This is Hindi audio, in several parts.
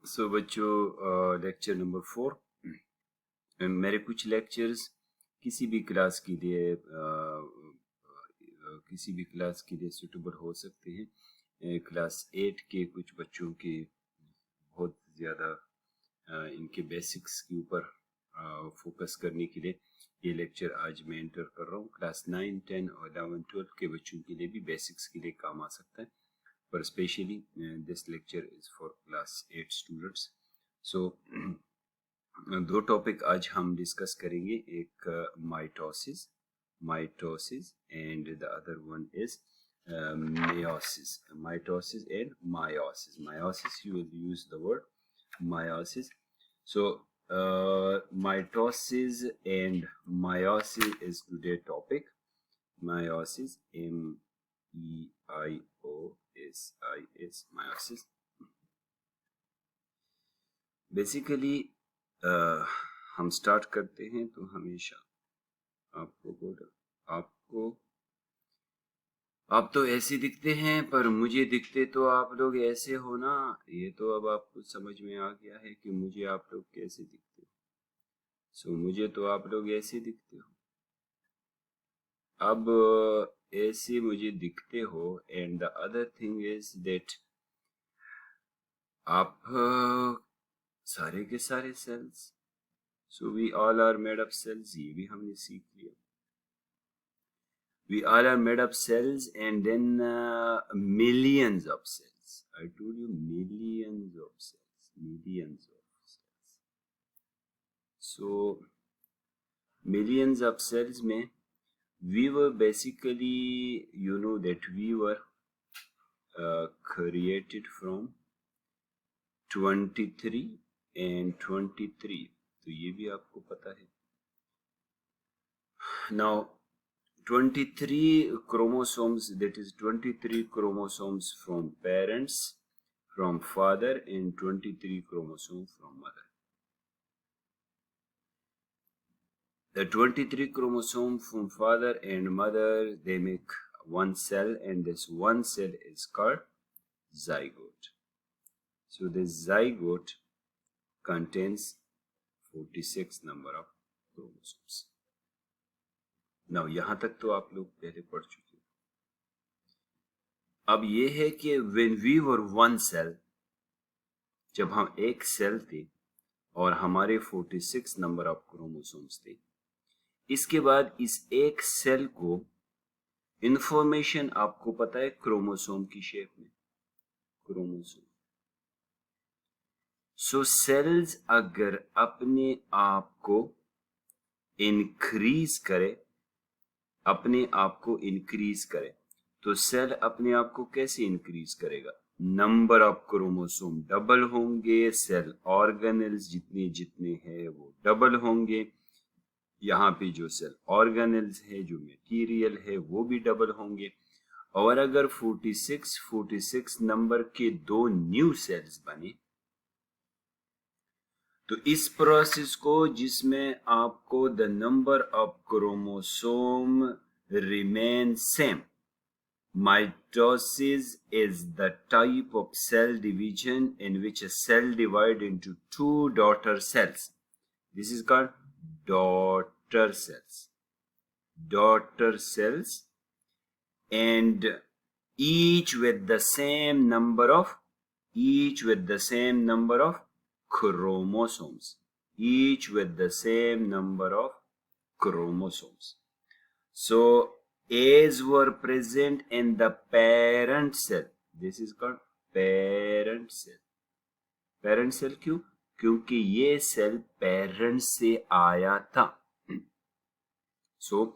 सो बच्चों, लेक्चर नंबर 4। मेरे कुछ लेक्चर्स किसी भी क्लास के लिए सूटेबल हो सकते हैं। क्लास 8 के कुछ बच्चों के बहुत ज़्यादा इनके बेसिक्स के ऊपर फोकस करने के लिए ये लेक्चर आज मैं एंटर कर रहा हूँ। क्लास 9, 10 और 11, 12 के बच्चों के लिए भी बेसिक्स के लिए काम आ सकता है, पर specially this lecture is for class 8 students. So दो टॉपिक आज हम डिस्कस करेंगे, एक mitosis and the other one is meiosis and meiosis you will use the word meiosis. So mitosis and meiosis is today topic. Meiosis, meiosis, meiosis. Basically हम स्टार्ट करते हैं तो हमेशा आप तो ऐसे दिखते हैं, पर मुझे दिखते तो आप लोग ऐसे हो ना। ये तो अब आपको समझ में आ गया है कि मुझे आप लोग कैसे दिखते हो। सो मुझे तो आप लोग ऐसे दिखते हो, अब ऐसे मुझे दिखते हो। And the other thing is that आप सारे के सारे cells, so we all are made up cells, ये भी हमने सीख लिया। We all are made of cells, and then millions of cells. I told you millions of cells. So millions of cells में we were basically, you know that we were created from 23 and 23. तो ये भी आपको पता है। Now 23 chromosomes, that is 23 chromosomes from parents, from father, and 23 chromosomes from mother. The 23 chromosomes from father and mother, they make one cell, and this one cell is called zygote. So the zygote contains 46 number of chromosomes. Now यहाँ तक तो आप लोग पहले पढ़ चुके हैं। अब ये है कि when we were one cell, जब हम एक सेल थे और हमारे 46 नंबर ऑफ क्रोमोसोम्स थे, इसके बाद इस एक सेल को इंफॉर्मेशन आपको पता है क्रोमोसोम की शेप में, क्रोमोसोम। सो सेल्स अगर अपने आप को इंक्रीज करे, तो सेल अपने आप को कैसे इंक्रीज करेगा? नंबर ऑफ क्रोमोसोम डबल होंगे, सेल ऑर्गेनेल्स जितने जितने हैं वो डबल होंगे। यहाँ पे जो सेल ऑर्गेनेल्स है, जो मटेरियल है, वो भी डबल होंगे। और अगर 46 नंबर के दो न्यू सेल्स बने, तो इस प्रोसेस को, जिसमें आपको the number of chromosome remain same, mitosis is the type of cell division in which a cell divides into two daughter cells. This is called daughter cells, and each with the same number of chromosomes. So A's were present in the parent cell. This is called parent cell. Parent cell क्यों? क्योंकि ये सेल पेरेंट से आया था। So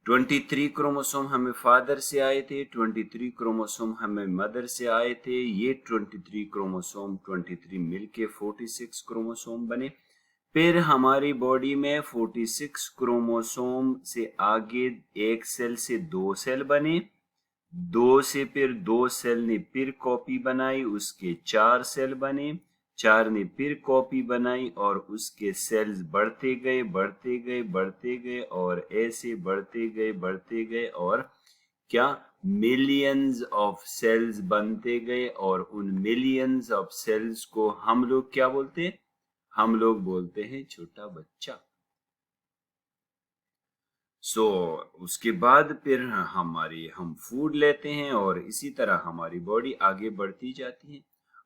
23 क्रोमोसोम हमें फादर से आए थे, 23 क्रोमोसोम हमें मदर से आए थे। ये 23 क्रोमोसोम 23 मिलके 46 क्रोमोसोम बने। फिर हमारी बॉडी में 46 क्रोमोसोम से आगे एक सेल से दो सेल बने, दो से फिर दो सेल ने फिर कॉपी बनाई, उसके 4 सेल बने, 4 ने फिर कॉपी बनाई, और उसके सेल्स बढ़ते गए और ऐसे बढ़ते गए और क्या मिलियंस ऑफ सेल्स बनते गए और उन मिलियंस ऑफ सेल्स को हम लोग क्या बोलते हैं? हम लोग बोलते हैं छोटा बच्चा। उसके बाद फिर हम फूड लेते हैं और इसी तरह हमारी बॉडी आगे बढ़ती जाती है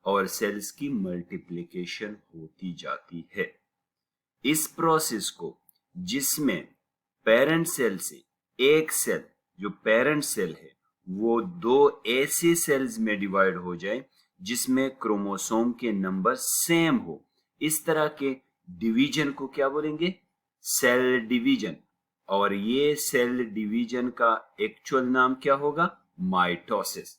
और सेल्स की मल्टीप्लिकेशन होती जाती है। इस प्रोसेस को, जिसमें पेरेंट सेल से एक सेल, जो पेरेंट सेल है, वो दो ऐसे सेल्स में डिवाइड हो जाए जिसमें क्रोमोसोम के नंबर सेम हो, इस तरह के डिवीजन को क्या बोलेंगे? Cell division. और ये सेल डिवीजन का एक्चुअल नाम क्या होगा? माइटोसिस।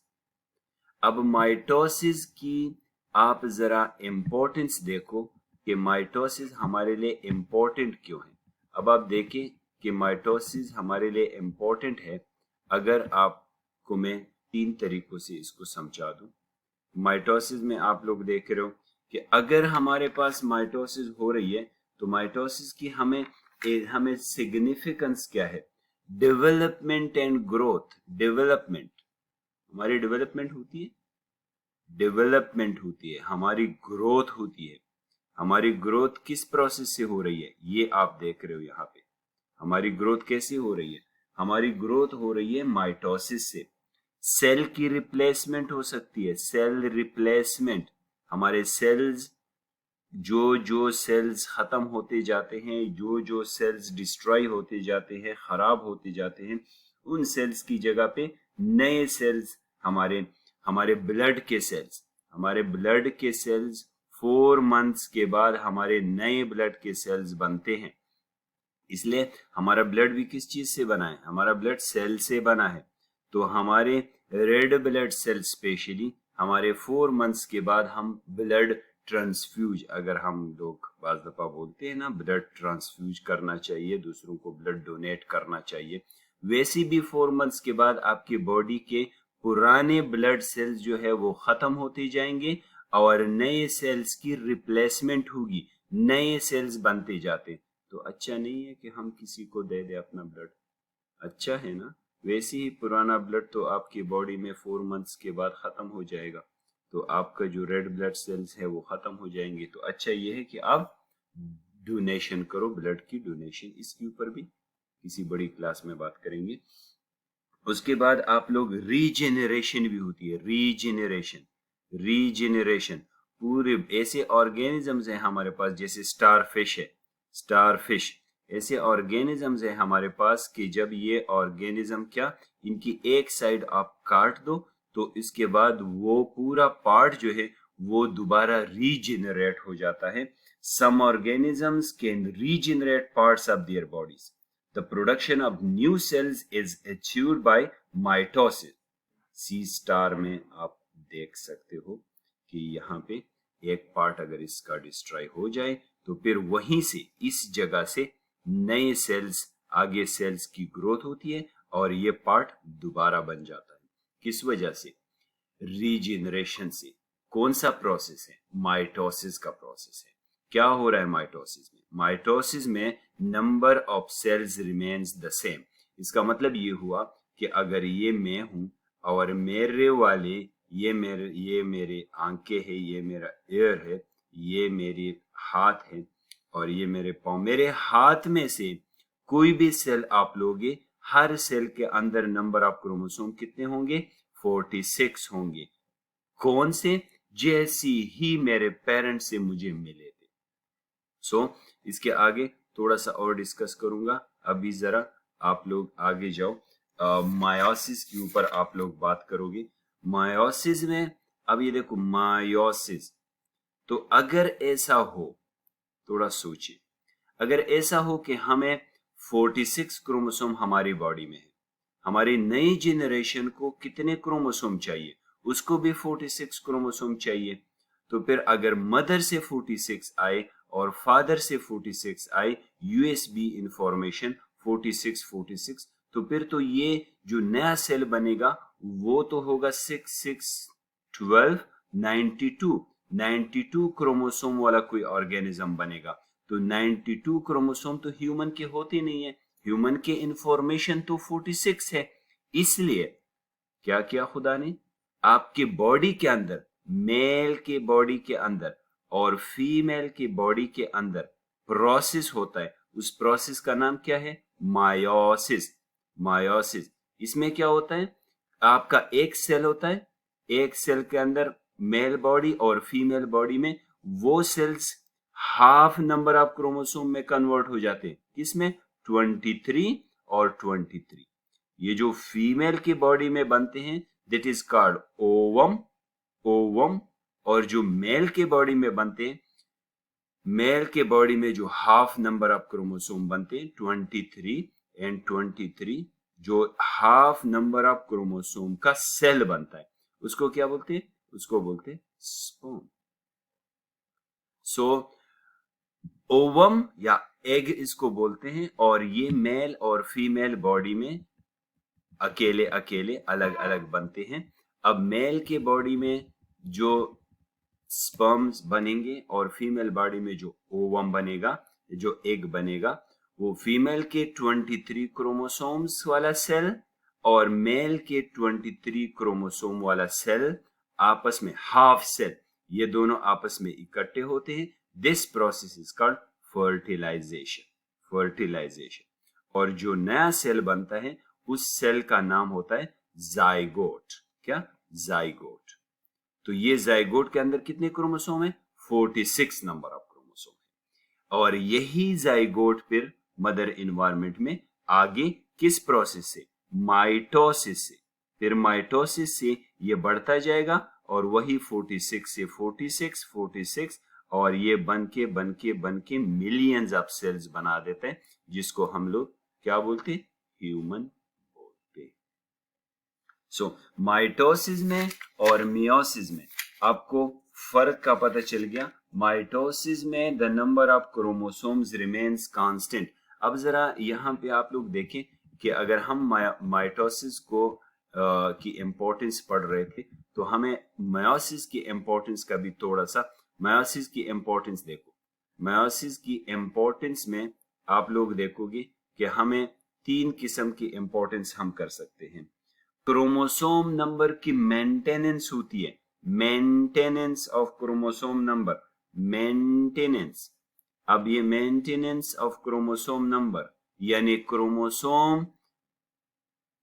अब माइटोसिस की आप जरा इंपॉर्टेंस देखो कि माइटोसिस हमारे लिए इंपॉर्टेंट क्यों है। अब आप देखिए कि माइटोसिस हमारे लिए इंपॉर्टेंट है। अगर आपको मैं 3 तरीकों से इसको समझा दूं। माइटोसिस में आप लोग देख रहे हो कि अगर हमारे पास माइटोसिस हो रही है तो माइटोसिस की हमें सिग्निफिकेंस क्या है? Development and growth. डेवलपमेंट, हमारी डेवलपमेंट होती है, हमारी ग्रोथ होती है। हमारी ग्रोथ किस प्रोसेस से हो रही है? ये आप देख रहे हो यहाँ पे। हमारी ग्रोथ कैसे हो रही है? हमारी ग्रोथ हो रही है माइटोसिस से। सेल की रिप्लेसमेंट हो सकती है, सेल रिप्लेसमेंट। हमारे सेल्स, जो सेल्स खत्म होते जाते हैं, जो सेल्स डिस्ट्रॉय होते जाते हैं, खराब होते जाते हैं, उन सेल्स की जगह पे नए सेल्स, हमारे ब्लड के सेल्स 4 मंथ्स के बाद हमारे नए ब्लड के सेल्स बनते हैं। इसलिए हमारा ब्लड भी किस चीज से बना है? हमारा ब्लड सेल से बना है। तो हमारे रेड ब्लड सेल स्पेशली हमारे 4 मंथ्स के बाद हम ब्लड ट्रांसफ्यूज, अगर हम लोग बाज दफा बोलते हैं ना ब्लड ट्रांसफ्यूज करना चाहिए, दूसरों को ब्लड डोनेट करना चाहिए, वैसे भी 4 मंथ्स के बाद आपकी बॉडी के पुराने ब्लड सेल्स जो है वो खत्म होते जाएंगे और नए सेल्स की रिप्लेसमेंट होगी, नए सेल्स बनते जाते। तो अच्छा नहीं है कि हम किसी को दे दे अपना ब्लड, अच्छा है ना? वैसे ही पुराना ब्लड तो आपकी बॉडी में 4 मंथ्स के बाद खत्म हो जाएगा, तो आपका जो रेड ब्लड सेल्स है वो खत्म हो जाएंगे। तो अच्छा ये है कि आप डोनेशन करो, ब्लड की डोनेशन। इसके ऊपर भी किसी बड़ी क्लास में बात करेंगे। उसके बाद आप लोग रीजेनरेशन भी होती है, रीजेनरेशन पूरे ऐसे ऑर्गेनिजम्स हैं हमारे पास, जैसे स्टारफिश ऐसे ऑर्गेनिजम्स हैं हमारे पास कि जब ये ऑर्गेनिज्म क्या, इनकी एक साइड आप काट दो तो इसके बाद वो पूरा पार्ट जो है वो दोबारा रीजेनरेट हो जाता है। Some organisms can regenerate parts of their bodies. The production of new cells is achieved by mitosis. Sea star में आप देख सकते हो कि यहाँ पे एक पार्ट अगर इसका डिस्ट्रॉय हो जाए तो फिर वहीं से, इस जगह से नए सेल्स, आगे सेल्स की ग्रोथ होती है और ये पार्ट दोबारा बन जाता है। किस वजह से? रीजेनरेशन से। कौन सा प्रोसेस है? माइटोसिस का प्रोसेस है। क्या हो रहा है माइटोसिस में? माइटोसिस में number of cells remains the same. इसका मतलब ये हुआ कि अगर ये मैं हूं और मेरे वाले ये मेरे आंखें है, ये मेरा ईयर है, ये मेरे हाथ है और ये मेरे पाँव, मेरे हाथ में से कोई भी सेल आप लोगे, हर सेल के अंदर नंबर ऑफ क्रोमोसोम कितने होंगे? 46 होंगे। कौन से? जैसी ही मेरे पेरेंट्स से मुझे मिले थे। इसके आगे थोड़ा सा और डिस्कस करूंगा। अभी जरा आप लोग आगे जाओ। मायोसिस के ऊपर आप लोग बात करोगे। मायोसिस में अब ये देखो, मायोसिस, तो अगर ऐसा हो, थोड़ा सोचिए, अगर ऐसा हो कि हमें 46 क्रोमोसोम हमारी बॉडी में है, हमारी नई जनरेशन को कितने क्रोमोसोम चाहिए? उसको भी 46 क्रोमोसोम चाहिए। तो फिर अगर मदर से 46 आए और फादर से 46 आए, यूएसबी इंफॉर्मेशन 46, तो फिर तो ये जो नया सेल बनेगा वो तो होगा 6, 6, 12, 92 क्रोमोसोम वाला कोई ऑर्गेनिज्म बनेगा। तो 92 क्रोमोसोम तो ह्यूमन के होते नहीं है, ह्यूमन के इंफॉर्मेशन तो 46 है। इसलिए क्या किया खुदा ने? आपके बॉडी के अंदर, मेल के बॉडी के अंदर और फीमेल की बॉडी के अंदर प्रोसेस होता है। उस प्रोसेस का नाम क्या है? मायोसिस। मायोसिस। इसमें क्या होता है? आपका एक सेल होता है, एक सेल के अंदर मेल बॉडी और फीमेल बॉडी में वो cells half number of chromosome में कन्वर्ट हो जाते हैं। किसमें? 23 और 23। ये जो फीमेल की बॉडी में बनते हैं that is called ovum, ovum. और जो मेल के बॉडी में बनते हैं, मेल के बॉडी में जो हाफ नंबर ऑफ क्रोमोसोम बनते हैं 23 एंड 23, जो हाफ नंबर ऑफ क्रोमोसोम का सेल बनता है उसको क्या बोलते हैं? उसको बोलते हैं स्पर्म। सो ओवम या एग इसको बोलते हैं, और ये मेल और फीमेल बॉडी में अकेले अकेले अलग अलग बनते हैं। अब मेल के बॉडी में जो स्पर्म्स बनेंगे और फीमेल बॉडी में जो ओवम बनेगा, जो एग बनेगा, वो फीमेल के 23 क्रोमोसोम्स वाला सेल और मेल के 23 क्रोमोसोम वाला सेल आपस में हाफ सेल, ये दोनों आपस में इकट्ठे होते हैं। This process is called fertilization. Fertilization. और जो नया सेल बनता है उस सेल का नाम होता है जाइगोट। क्या? जाइगोट। तो ये जाइगोट के अंदर कितने क्रोमोसोम है? 46 नंबर ऑफ क्रोमोसोम है। और यही जाइगोट फिर मदर इन्वायरमेंट में आगे किस प्रोसेस से? माइटोसिस से। फिर माइटोसिस से ये बढ़ता जाएगा और वही 46 से 46, 46 और ये बन के मिलियंस ऑफ सेल्स बना देते हैं, जिसको हम लोग क्या बोलते हैं? ह्यूमन बोलते हैं। सो माइटोसिस में और मियोसिस में आपको फर्क का पता चल गया। माइटोसिस में the number of chromosomes remains constant. अब जरा यहाँ पे आप लोग देखें कि अगर हम माइटोसिस को की इम्पोर्टेंस पढ़ रहे थे तो हमें मायोसिस की इम्पोर्टेंस का भी थोड़ा सा, मायोसिस की इम्पोर्टेंस देखो। मायोसिस की इम्पोर्टेंस में आप लोग देखोगे कि हमें 3 किस्म की इम्पोर्टेंस हम कर सकते हैं। क्रोमोसोम नंबर की मेंटेनेंस होती है, maintenance of chromosome number, maintenance. अब ये मेंटेनेंस ऑफ क्रोमोसोम नंबर यानी chromosome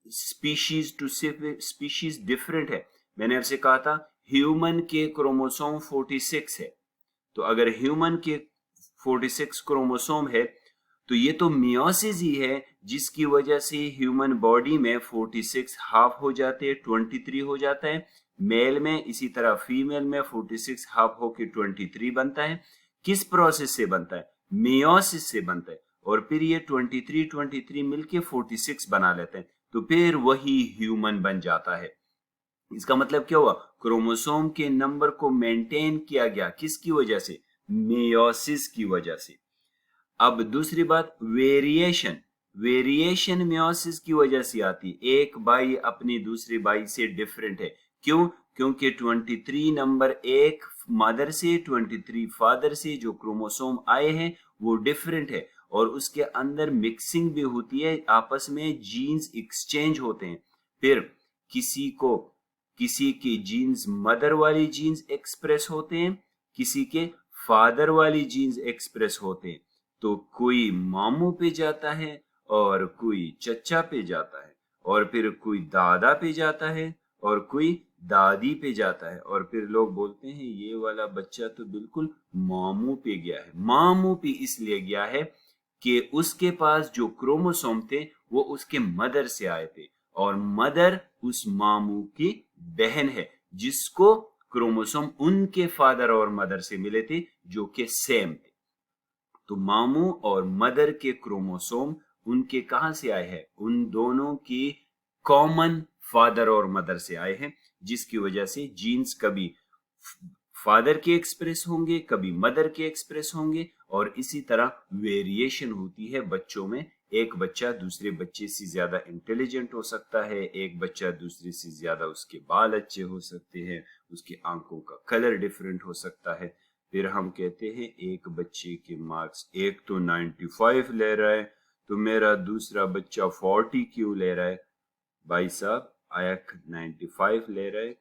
species to species different है। मैंने आपसे कहा था ह्यूमन के क्रोमोसोम 46 है, तो अगर ह्यूमन के 46 क्रोमोसोम है तो ये तो मियोसिस ही है जिसकी वजह से ह्यूमन बॉडी में 46 हाफ हो जाते हैं, 23 हो जाता है मेल में। इसी तरह फीमेल में 46 हाफ होके 23 बनता है। किस प्रोसेस से बनता है? मियोसिस से बनता है। और फिर ये 23 मिलके 46 बना लेते हैं, तो फिर वही ह्यूमन बन जाता है। इसका मतलब क्या हुआ? क्रोमोसोम के नंबर को मेंटेन किया गया किसकी वजह से? मियोसिस की वजह से। अब दूसरी बात, वेरिएशन। वेरिएशन मियोसिस की वजह से आती है। एक बाई अपनी दूसरी बाई से डिफरेंट है। क्यों? क्योंकि 23 नंबर एक मदर से 23 फादर से जो क्रोमोसोम आए हैं वो डिफरेंट है, और उसके अंदर मिक्सिंग भी होती है, आपस में जीन्स एक्सचेंज होते हैं। फिर किसी के जीन्स मदर वाली जीन्स एक्सप्रेस होते हैं, किसी के फादर वाली जीन्स एक्सप्रेस होते हैं। तो कोई मामू पे जाता है और कोई चचा पे जाता है, और फिर कोई दादा पे जाता है और कोई दादी पे जाता है, और फिर लोग बोलते हैं ये वाला बच्चा तो बिल्कुल मामू पे गया है। मामू पे इसलिए गया है कि उसके पास जो क्रोमोसोम थे वो उसके मदर से आए थे, और मदर उस मामू की बहन है जिसको क्रोमोसोम उनके फादर और मदर से मिले थे जो कि सेम थे। तो मामू और मदर के क्रोमोसोम उनके कहां से आए हैं? उन दोनों की कॉमन फादर और मदर से आए हैं, जिसकी वजह से जीन्स कभी फादर के एक्सप्रेस होंगे, कभी मदर के एक्सप्रेस होंगे, और इसी तरह वेरिएशन होती है बच्चों में। एक बच्चा दूसरे बच्चे से ज्यादा इंटेलिजेंट हो सकता है, एक बच्चा दूसरे से ज्यादा उसके बाल अच्छे हो सकते हैं, उसकी आंखों का कलर डिफरेंट हो सकता है। फिर हम कहते हैं एक बच्चे के मार्क्स, एक तो 95 ले रहा है तो मेरा दूसरा बच्चा 40 क्यों ले रहा है? भाई साहब, आयक 95 ले रहे,